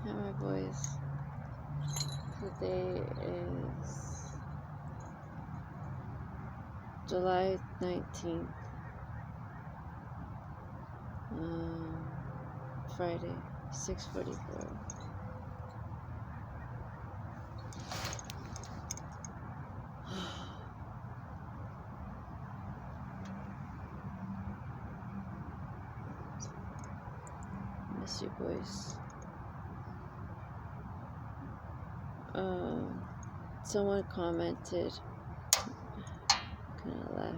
Hi, my boys. Today is July 19th, Friday, 6:44. Miss you, boys. Someone commented, kind of laughed.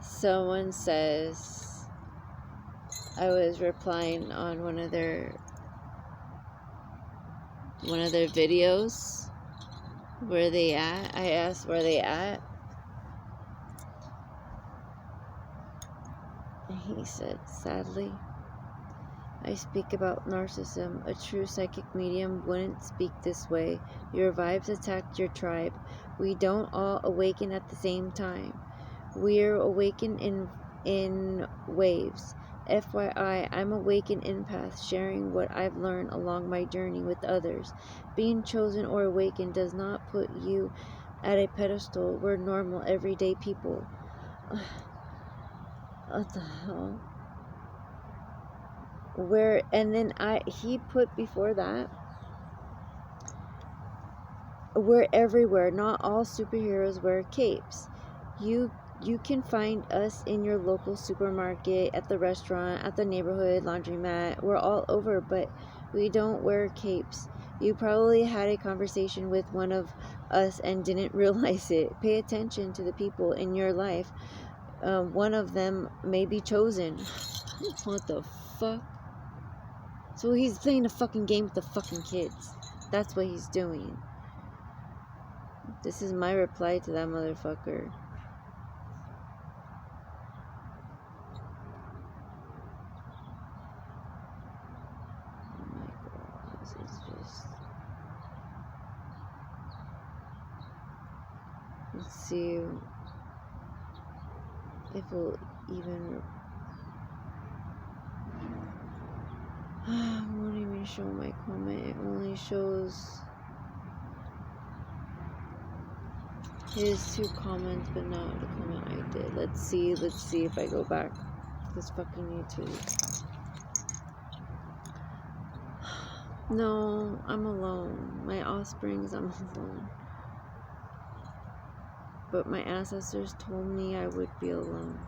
Someone says I was replying on one of their videos. Where they at? I asked where they at. And he said, sadly, I speak about narcissism. A true psychic medium wouldn't speak this way. Your vibes attacked your tribe. We don't all awaken at the same time. We're awakened in waves. FYI, I'm awakened empath, sharing what I've learned along my journey with others. Being chosen or awakened does not put you at a pedestal. We're normal, everyday people. What the hell? And then he put before that, we're everywhere. Not all superheroes wear capes. You can find us in your local supermarket, at the restaurant, at the neighborhood laundromat. We're all over, but we don't wear capes. You probably had a conversation with one of us and didn't realize it. Pay attention to the people in your life. One of them may be chosen. What the fuck? So he's playing a fucking game with the fucking kids. That's what he's doing. This is my reply to that motherfucker. Oh my god, this is just... Let's see if we'll even... I won't even show my comment. It only shows his 2 comments, but not the comment I did. Let's see if I go back. This fucking YouTube. No, I'm alone. My offsprings, I'm alone. But my ancestors told me I would be alone.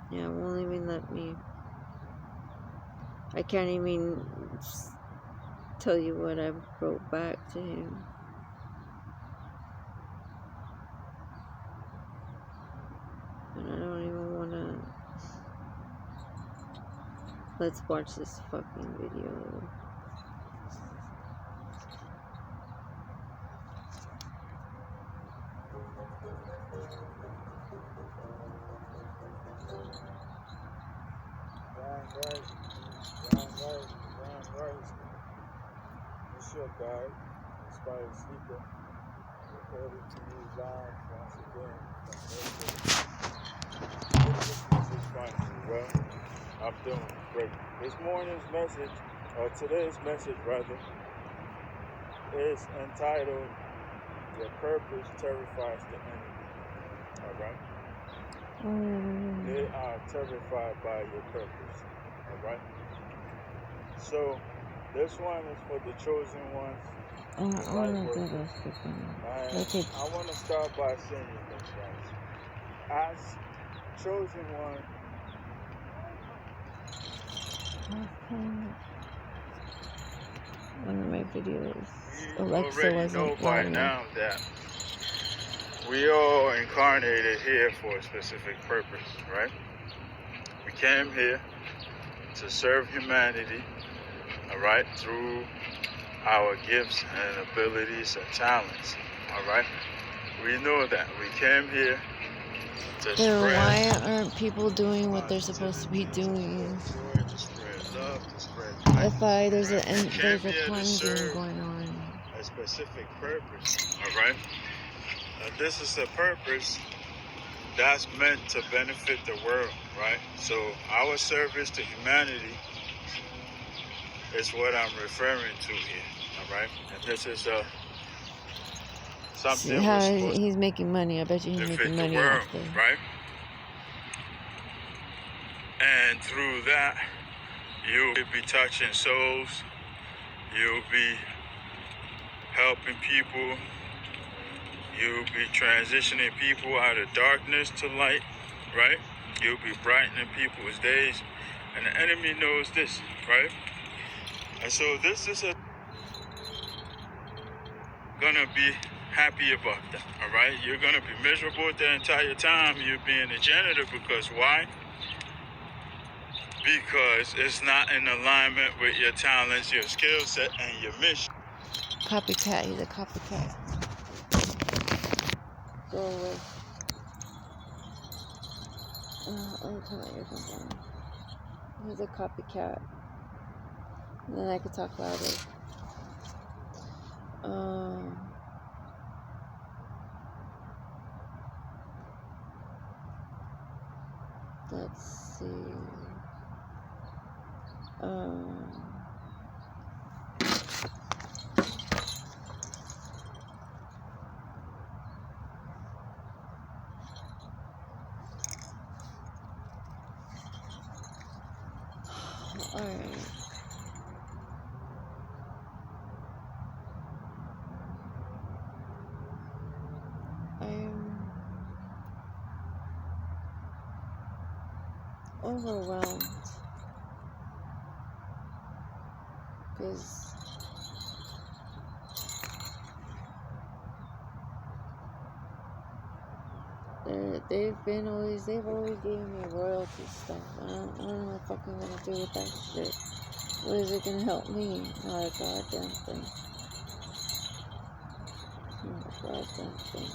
Yeah, it won't even let me. I can't even tell you what I wrote back to him. And I don't even want to. Let's watch this fucking video. It's your guide, inspired sleeper, recorded to you live once again. Well, I'm doing great. This morning's message, or today's message rather, is entitled, Your Purpose Terrifies the Enemy. Alright? They are terrified by your purpose. Alright? So, this one is for the chosen ones. I want to start by saying this, guys. As chosen one, one of my videos, you Alexa already wasn't know by loud now that we all incarnated here for a specific purpose, right? We came here to serve humanity, all right, through our gifts and abilities and talents. All right? We know that. We came here to Then spread why aren't people doing what they're positivity, supposed to be to doing? spread joy, to spread love, to spread light. If there's Right? We came there's a here to cleansing serve going on. a specific purpose. All right? This is a purpose that's meant to benefit the world, right? So our service to humanity is what I'm referring to here, all right? And this is See something how we're supposed he's making money. I bet you to he's fit making the money world, off the... right? And through that, you'll be touching souls, you'll be helping people, you'll be transitioning people out of darkness to light, right? You'll be brightening people's days. And the enemy knows this, right? And so this is gonna be happy about that, all right? You're gonna be miserable the entire time you're being a janitor, because why? Because it's not in alignment with your talents, your skill set, and your mission. Copycat. He's a copycat. Go away. Let me turn my earphones on. He's a copycat. And then I could talk louder. Let's see. Alright. I'm overwhelmed because they've always given me royalty stuff. I don't know what the fuck I'm gonna do with that shit. What is it gonna help me? Not a goddamn thing. Not a goddamn thing.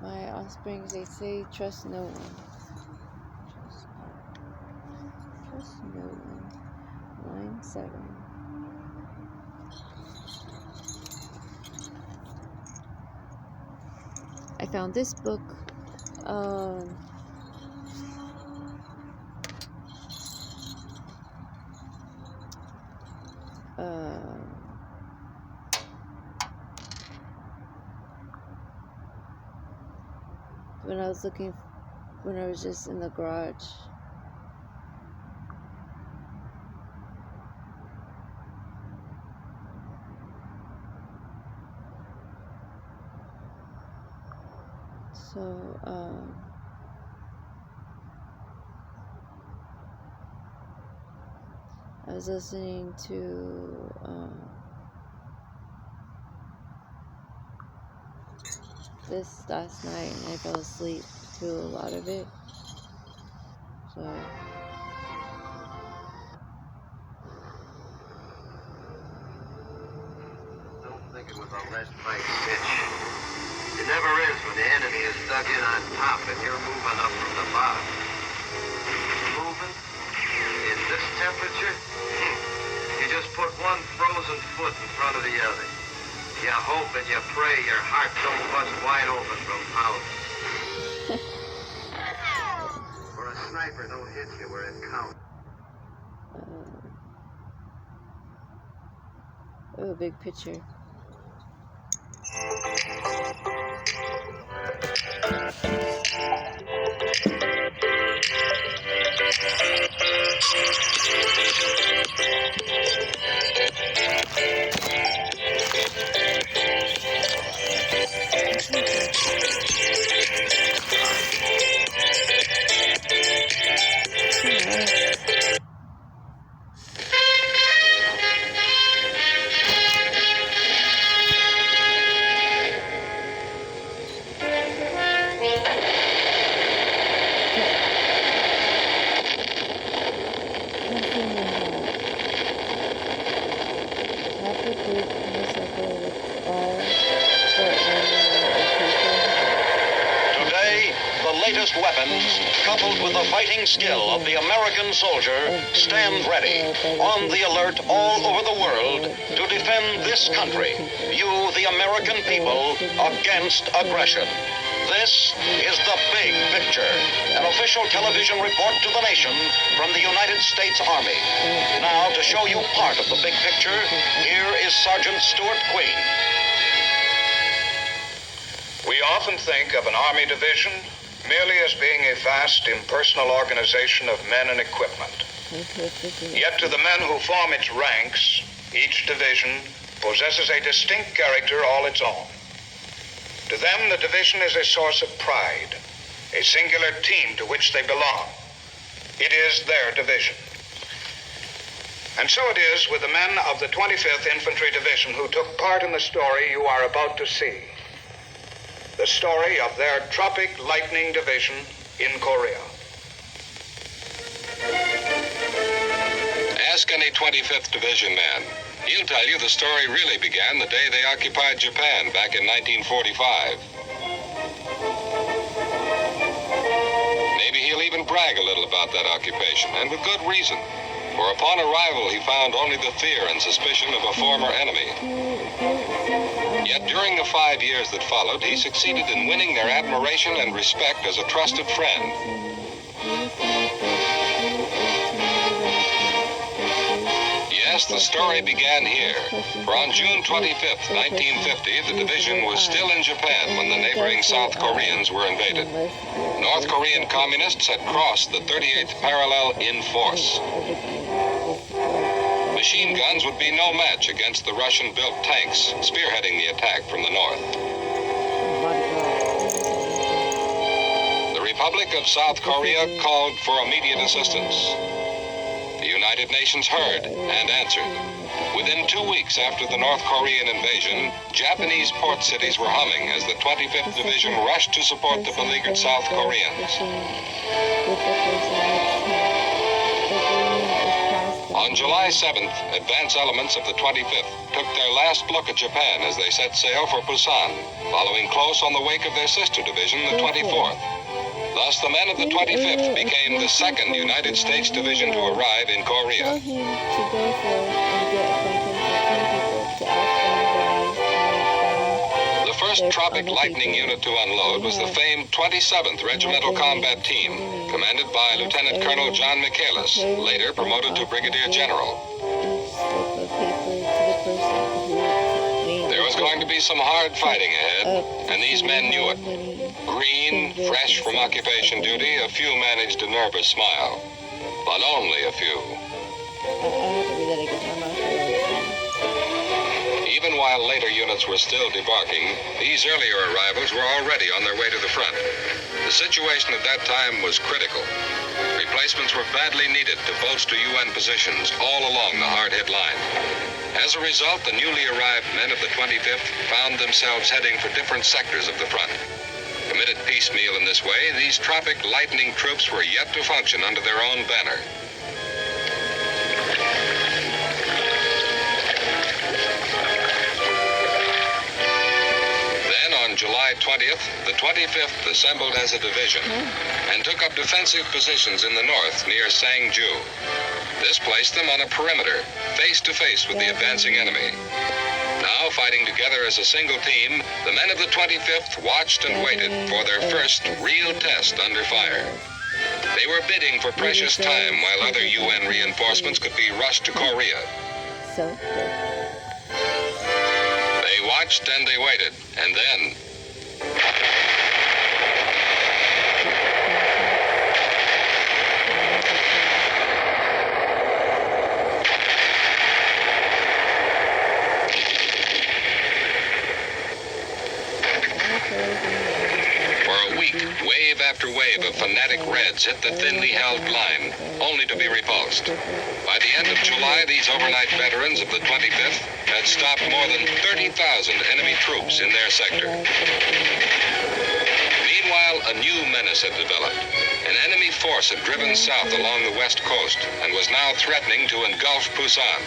My offsprings, they say trust no one. Trust no one. Line 7. I found this book. When I was just in the garage. So, I was listening to, this last night and I fell asleep to a lot of it. So, don't think it was a red flag stitch. It never is when the enemy is dug in on top and you're moving up from the bottom. Moving? In this temperature? You just put one frozen foot in front of the other. You hope and you pray your heart don't bust wide open from pounding. Or a sniper don't hit you where it counts. oh, a big picture. weapons, coupled with the fighting skill of the American soldier, stand ready, on the alert all over the world to defend this country, you, the American people, against aggression. This is The Big Picture, an official television report to the nation from the United States Army. Now, to show you part of the big picture, here is Sergeant Stuart Queen. We often think of an Army division merely as being a vast, impersonal organization of men and equipment. Yet to the men who form its ranks, each division possesses a distinct character all its own. To them, the division is a source of pride, a singular team to which they belong. It is their division. And so it is with the men of the 25th Infantry Division who took part in the story you are about to see. The story of their Tropic Lightning Division in Korea. Ask any 25th Division man. He'll tell you the story really began the day they occupied Japan back in 1945. Maybe he'll even brag a little about that occupation, and with good reason. For upon arrival, he found only the fear and suspicion of a former enemy. Yet during the 5 years that followed, he succeeded in winning their admiration and respect as a trusted friend. Yes, the story began here. For on June 25th, 1950, the division was still in Japan when the neighboring South Koreans were invaded. North Korean communists had crossed the 38th parallel in force. Machine guns would be no match against the Russian-built tanks spearheading the attack from the north. The Republic of South Korea called for immediate assistance. The United Nations heard and answered. Within 2 weeks after the North Korean invasion, Japanese port cities were humming as the 25th Division rushed to support the beleaguered South Koreans. On July 7th, advance elements of the 25th took their last look at Japan as they set sail for Busan, following close on the wake of their sister division, the 24th. Thus, the men of the 25th became the second United States division to arrive in Korea. The first Tropic Lightning unit to unload was the famed 27th Regimental Combat Team, commanded by Lieutenant Colonel John Michaelis, later promoted to Brigadier General. There was going to be some hard fighting ahead, and these men knew it. Green, fresh from occupation duty, a few managed a nervous smile. But only a few. Even while later units were still debarking, these earlier arrivals were already on their way to the front. The situation at that time was critical. Replacements were badly needed to bolster UN positions all along the hard-hit line. As a result, the newly arrived men of the 25th found themselves heading for different sectors of the front. Committed piecemeal in this way, these Tropic Lightning troops were yet to function under their own banner. Then, on July 20th, the 25th assembled as a division and took up defensive positions in the north near Sangju. This placed them on a perimeter, face-to-face with the advancing enemy. Now, fighting together as a single team, the men of the 25th watched and waited for their first real test under fire. They were bidding for precious time while other UN reinforcements could be rushed to Korea. They watched and they waited, and then... wave after wave of fanatic Reds hit the thinly held line, only to be repulsed. By the end of July, these overnight veterans of the 25th had stopped more than 30,000 enemy troops in their sector. Meanwhile, a new menace had developed. An enemy force had driven south along the west coast and was now threatening to engulf Busan.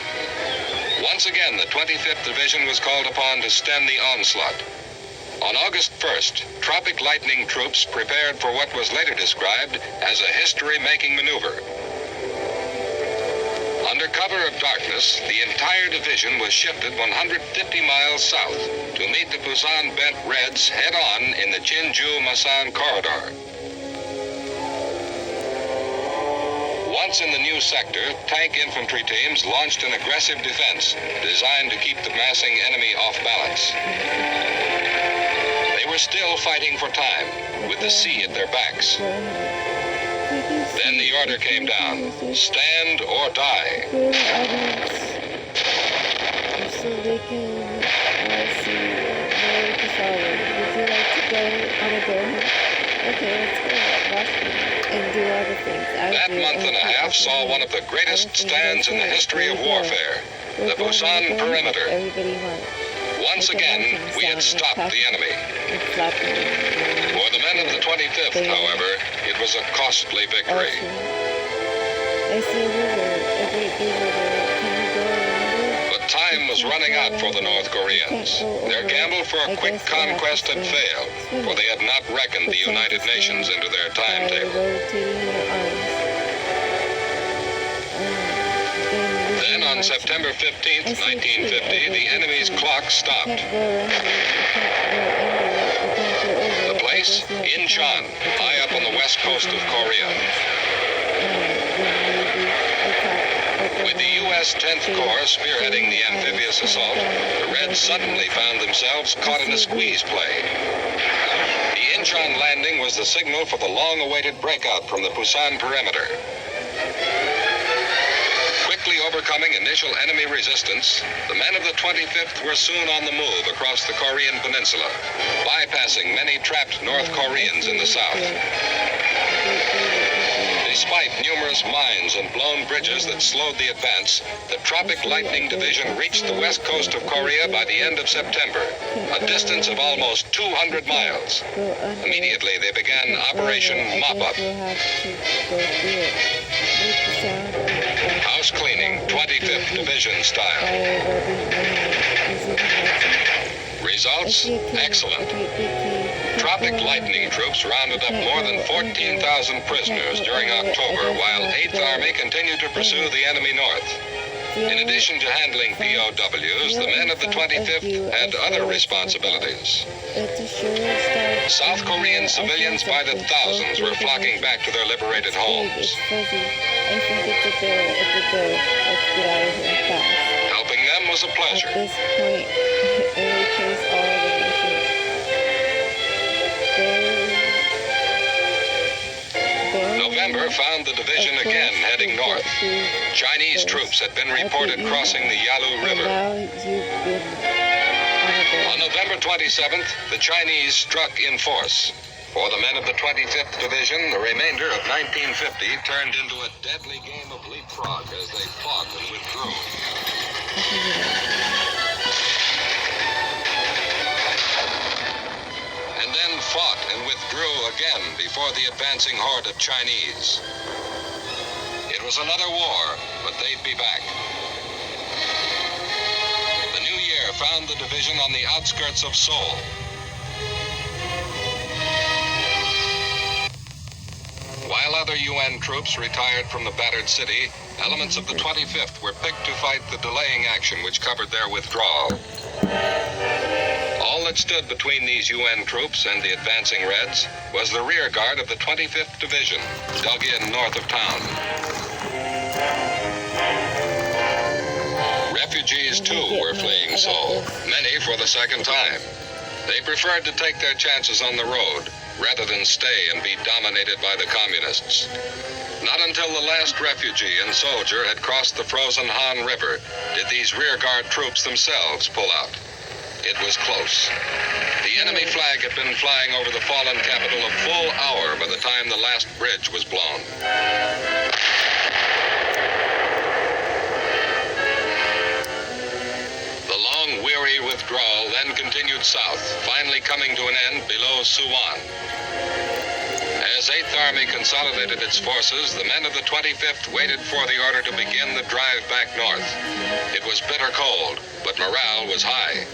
Once again, the 25th Division was called upon to stem the onslaught. On August 1st, tropic lightning troops prepared for what was later described as a history-making maneuver. Under cover of darkness, the entire division was shifted 150 miles south to meet the Busan-bent Reds head-on in the Jinju-Masan corridor. Once in the new sector, tank infantry teams launched an aggressive defense designed to keep the massing enemy off balance. They were still fighting for time, with the sea at their backs. Then the order came down, stand or die. So they can see where to follow. Would you like to go on a bear hunt? Okay, let's go. Watch me and do all the things. That month and a half saw one of the greatest stands in the history of warfare, the Busan perimeter. Once again, we had stopped the enemy. For the men of the 25th, however, it was a costly victory. I see a river, a great big river. Can we go around it? But time was running out for the North Koreans. Their gamble for a quick conquest had failed, for they had not reckoned the United Nations into their timetable. Then on September 15th, 1950, the enemy's clock stopped. The place? Incheon, high up on the west coast of Korea. With the U.S. 10th Corps spearheading the amphibious assault, the Reds suddenly found themselves caught in a squeeze play. The Incheon landing was the signal for the long-awaited breakout from the Busan perimeter. Quickly overcoming initial enemy resistance, the men of the 25th were soon on the move across the Korean peninsula, bypassing many trapped North Koreans in the south. Despite numerous mines and blown bridges that slowed the advance, the Tropic Lightning Division reached the west coast of Korea by the end of September, a distance of almost 200 miles. Immediately, they began Operation Mop-Up. House cleaning, 25th Division style. Results? Excellent. Tropic Lightning troops rounded up more than 14,000 prisoners during October, while 8th Army continued to pursue the enemy north. In addition to handling POWs, the men of the 25th had other responsibilities. South Korean civilians by the thousands were flocking back to their liberated homes. Helping them was a pleasure. At this point, it replaces all the missions. November found the division again heading north. Chinese troops had been reported crossing the Yalu River. On November 27th, the Chinese struck in force. For the men of the 25th Division, the remainder of 1950 turned into a deadly game of leapfrog as they fought and withdrew. And then fought and withdrew again before the advancing horde of Chinese. It was another war, but they'd be back. The new year found the division on the outskirts of Seoul. While other UN troops retired from the battered city, elements of the 25th were picked to fight the delaying action which covered their withdrawal. All that stood between these UN troops and the advancing Reds was the rear guard of the 25th Division, dug in north of town. Refugees, too, were fleeing Seoul, many for the second time. They preferred to take their chances on the road, rather than stay and be dominated by the communists. Not until the last refugee and soldier had crossed the frozen Han River did these rearguard troops themselves pull out. It was close. The enemy flag had been flying over the fallen capital a full hour by the time the last bridge was blown. The long, weary withdrawal then continued south, finally coming to an end below Suwon. As 8th Army consolidated its forces, the men of the 25th waited for the order to begin the drive back north. It was bitter cold, but morale was high.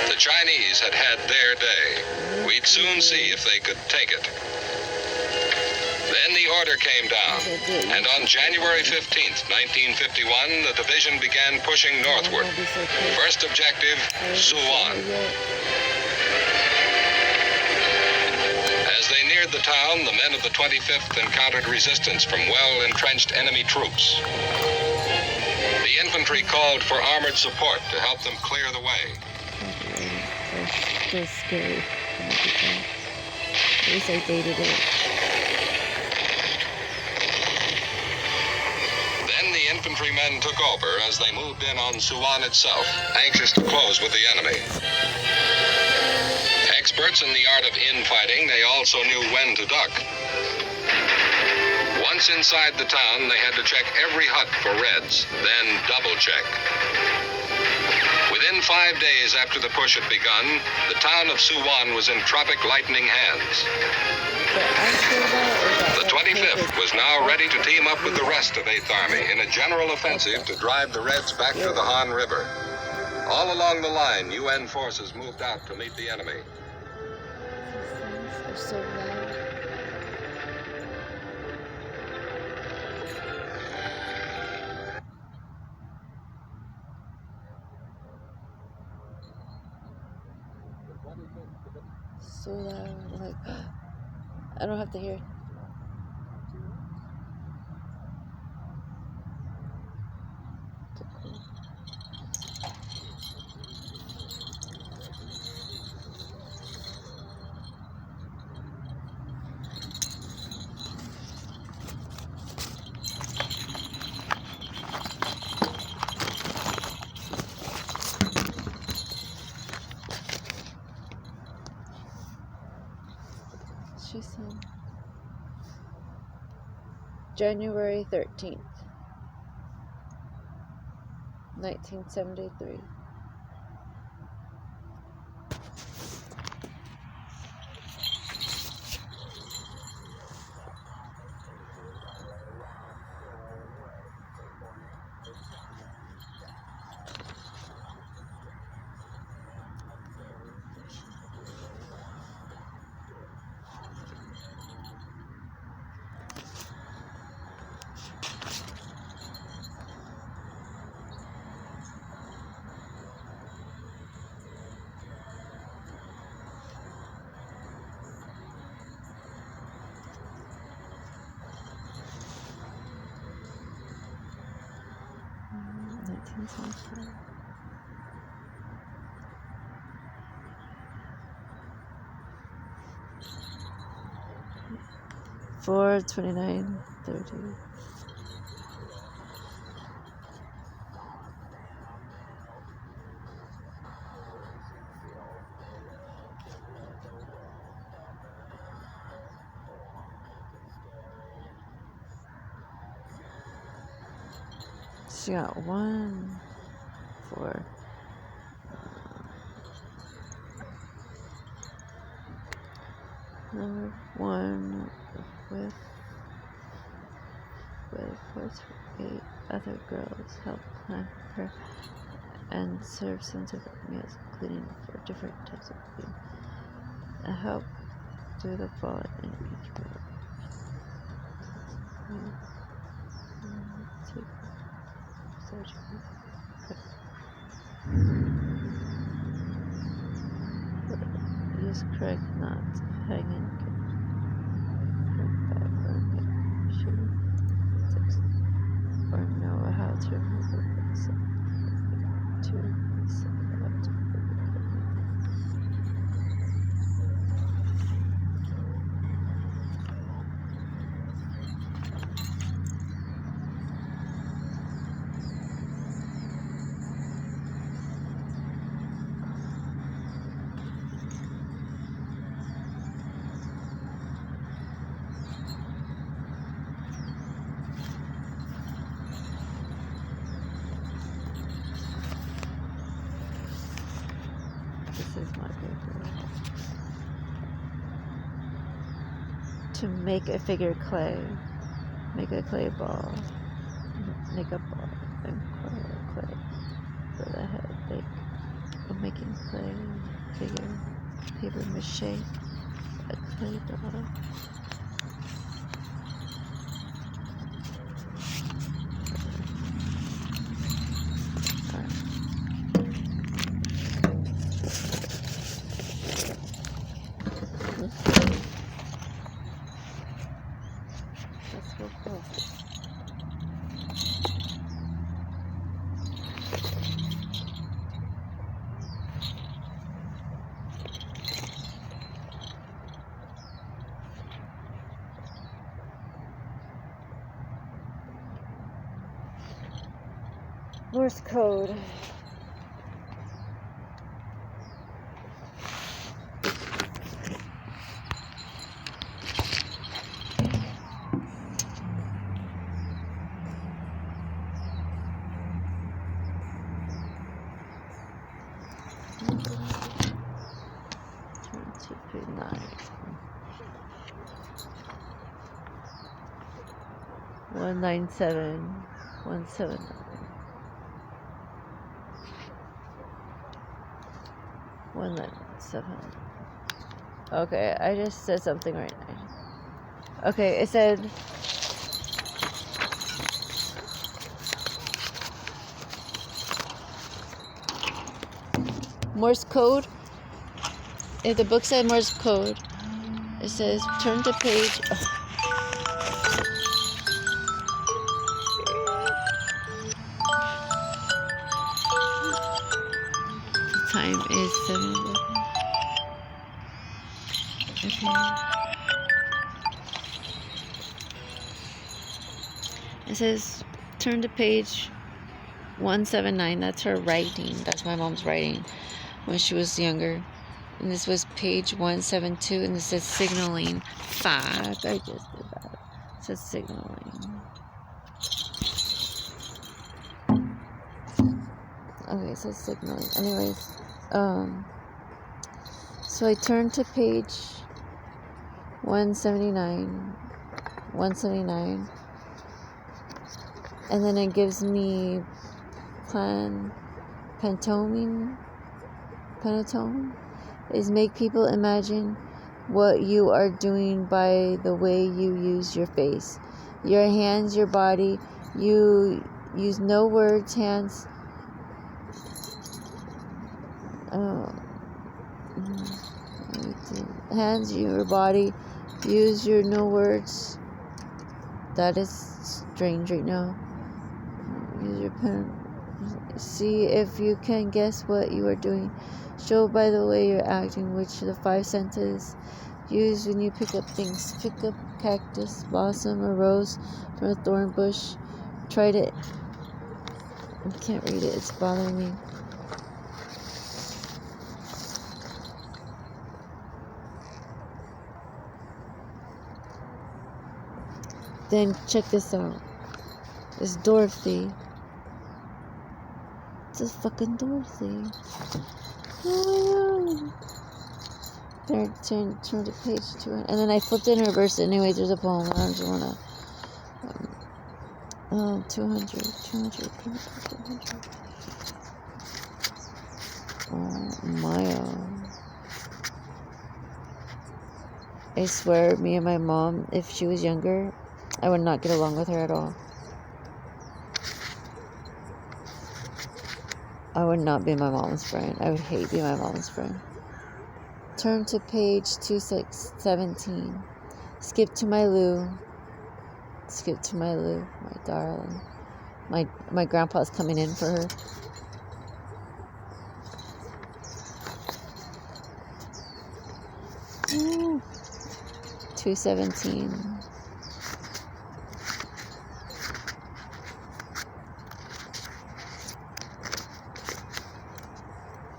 The The Chinese had had their day. We'd soon see if they could take it. Then the order came down, and on January 15th, 1951, the division began pushing northward. First objective, Suwon. As they neared the town, the men of the 25th encountered resistance from well-entrenched enemy troops. The infantry called for armored support to help them clear the way. That's scary. At least I dated it. Then the infantrymen took over as they moved in on Suwon itself, anxious to close with the enemy. Experts in the art of infighting, they also knew when to duck. Once inside the town, they had to check every hut for Reds, then double-check. Within 5 days after the push had begun, the town of Suwon was in tropic lightning hands. The 25th was now ready to team up with the rest of 8th Army in a general offensive to drive the Reds back to the Han River. All along the line, UN forces moved out to meet the enemy. They're so loud. So loud, like I don't have to hear. She said January 13th, 1973. For 29:30. She got one for number one with 48 other girls helped plan her and serve scientific meals, including 4 different types of food, and help do the following in each group. Use correct knots of hanging or know how to remove it to This is my paper. To make a figure clay, make a clay ball, make a ball, and color clay for the head. Bake. Making clay. figure. Paper mache. A clay doll. That's so cool. Morse code. One 97 179. One 97. Okay, I just said something right now. Okay, it said Morse code. If the book said Morse code, it says turn to page. The time is 7:11. Okay. It says turn to page 179. That's her writing. That's my mom's writing when she was younger. And this was page 172, and this says signaling. Fuck, I just did that. It says signaling. Okay, it says signaling. Anyways, so I turned to page 179, and then it gives me pentatone is make people imagine what you are doing by the way you use your face, your hands, your body. You use no words, hands. Hands, your body. Use your no words. That is strange right now. Use your pen. See if you can guess what you are doing. Show by the way you're acting, which are the 5 sentences used when you pick up things. Pick up cactus, blossom, or rose from a thorn bush. Try to... I can't read it. It's bothering me. Then check this out. It's Dorothy. It's a fucking Dorothy. Oh my god. Turn to page 200. And then I flipped in reverse. Anyways, there's a poem. I don't just wanna. 200. Oh my. I swear, me and my mom, if she was younger, I would not get along with her at all. I would not be my mom's friend. I would hate being my mom's friend. Turn to page 217. Skip to my Lou, my darling. My grandpa's coming in for her. Ooh. 217.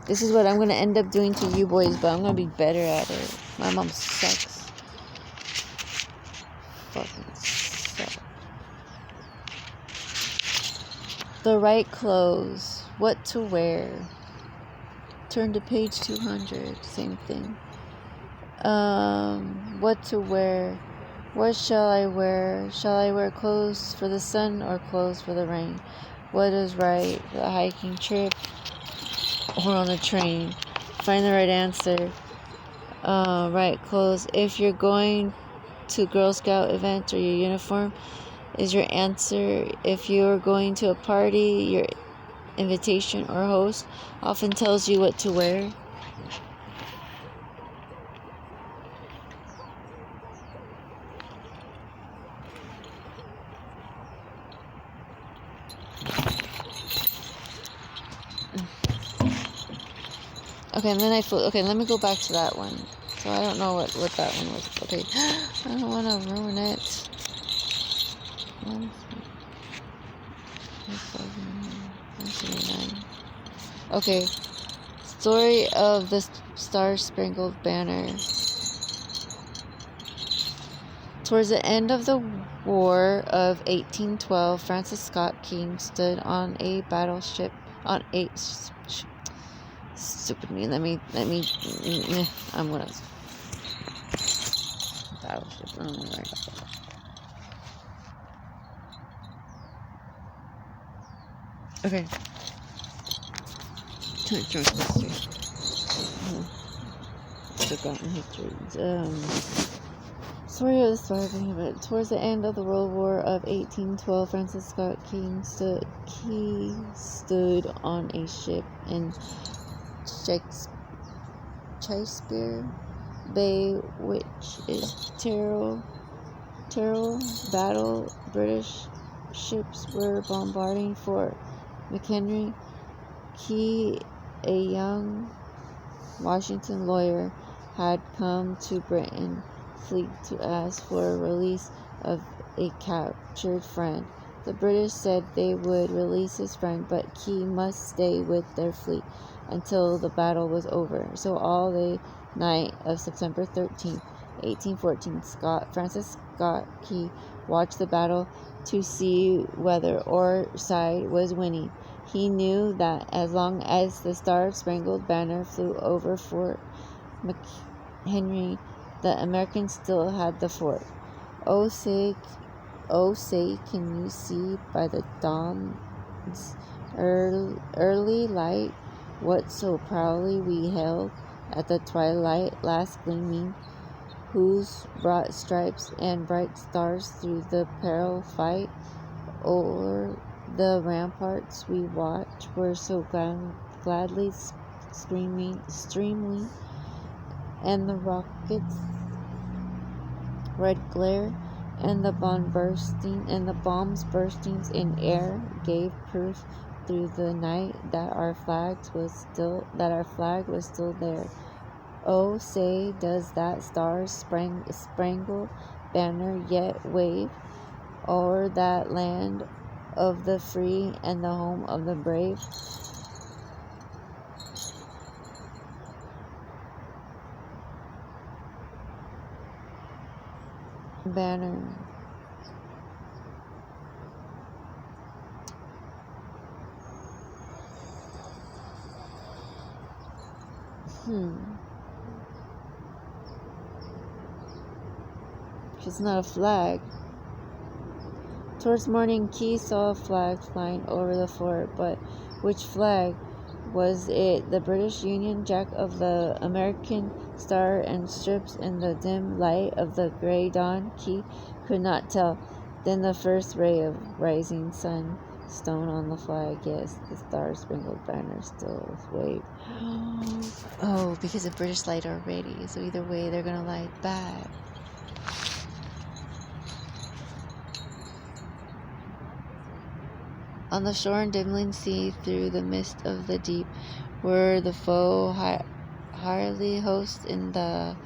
This is what I'm going to end up doing to you boys, but I'm going to be better at it. My mom sucks. Fucking sucks. The right clothes. What to wear. Turn to page 200. Same thing. What to wear. What shall I wear? Shall I wear clothes for the sun or clothes for the rain? What is right for the hiking trip or on the train? Find the right answer. Right clothes. If you're going to Girl Scout event or your uniform is your answer. If you're going to a party, your invitation or host often tells you what to wear. Okay, and then okay, let me go back to that one. So I don't know what that one was. Okay, I don't want to ruin it. Okay, story of the Star-Spangled Banner. Towards the end of the War of 1812, Francis Scott Key stood on a battleship on a stupid me. Let me. I'm gonna battleship. Oh my God. Okay. Forgotten history. Story of the starving event. Towards the end of the World War of 1812, Francis Scott Key stood on a ship in Shakespeare Bay, which is Terrell battle. British ships were bombarding Fort McHenry. Key, a young Washington lawyer, had come to Britain fleet to ask for a release of a captured friend. The British said they would release his friend, but Key must stay with their fleet until the battle was over. So all the night of September 13th, 1814, Francis Scott Key watched the battle to see whether or side was winning. He knew that as long as the Star-Spangled Banner flew over Fort McHenry, the Americans still had the fort. Oh say, can you see by the dawn's early light what so proudly we held at the twilight last gleaming, whose broad stripes and bright stars through the peril fight? O'er the ramparts we watched were so gladly streaming, and the rockets' red glare and the bombs bursting in air gave proof through the night that our flag was still there. Oh, say, does that star-spangled banner yet wave o'er that land of the free and the home of the brave? Banner. It's not a flag. Towards morning, Key saw a flag flying over the fort, but which flag? Was it the British Union Jack of the American Star and Strips in the dim light of the gray dawn? Key could not tell. Then the first ray of rising sun stone on the flag. Yes, the Star-Spangled Banner still waved. Oh, because the British light already. So either way, they're gonna light back. On the shore and dimly see through the mist of the deep were the foe hardly host in the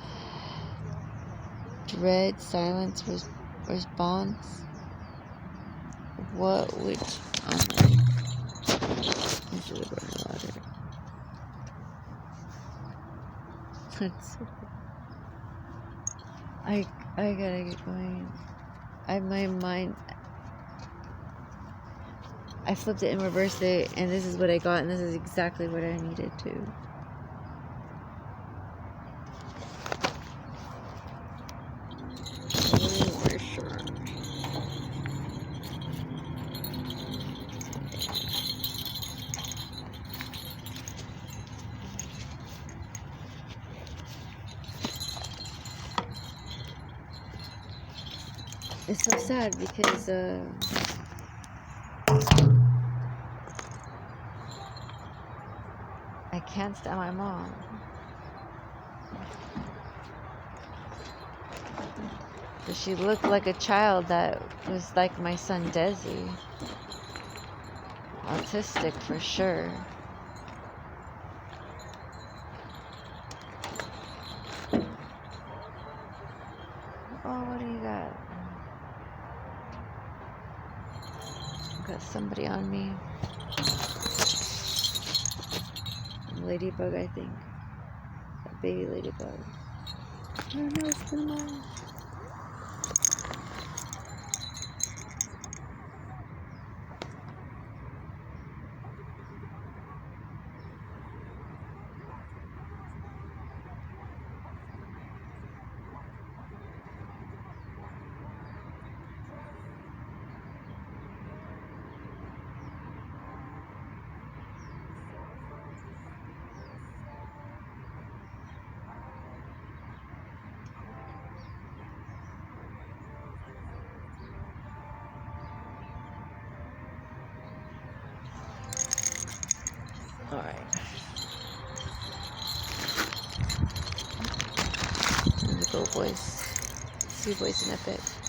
dread silence response. What which I gotta get going. My mind, I flipped it and reversed it, and this is what I got, and this is exactly what I needed to. It's so sad because I can't stand my mom. But she looked like a child that was like my son Desi. Autistic for sure. Oh, what do you got? Got somebody on me. Ladybug, I think. A baby ladybug. Oh no, it's mine. Alright. Here we go, boys. See you boys in a bit.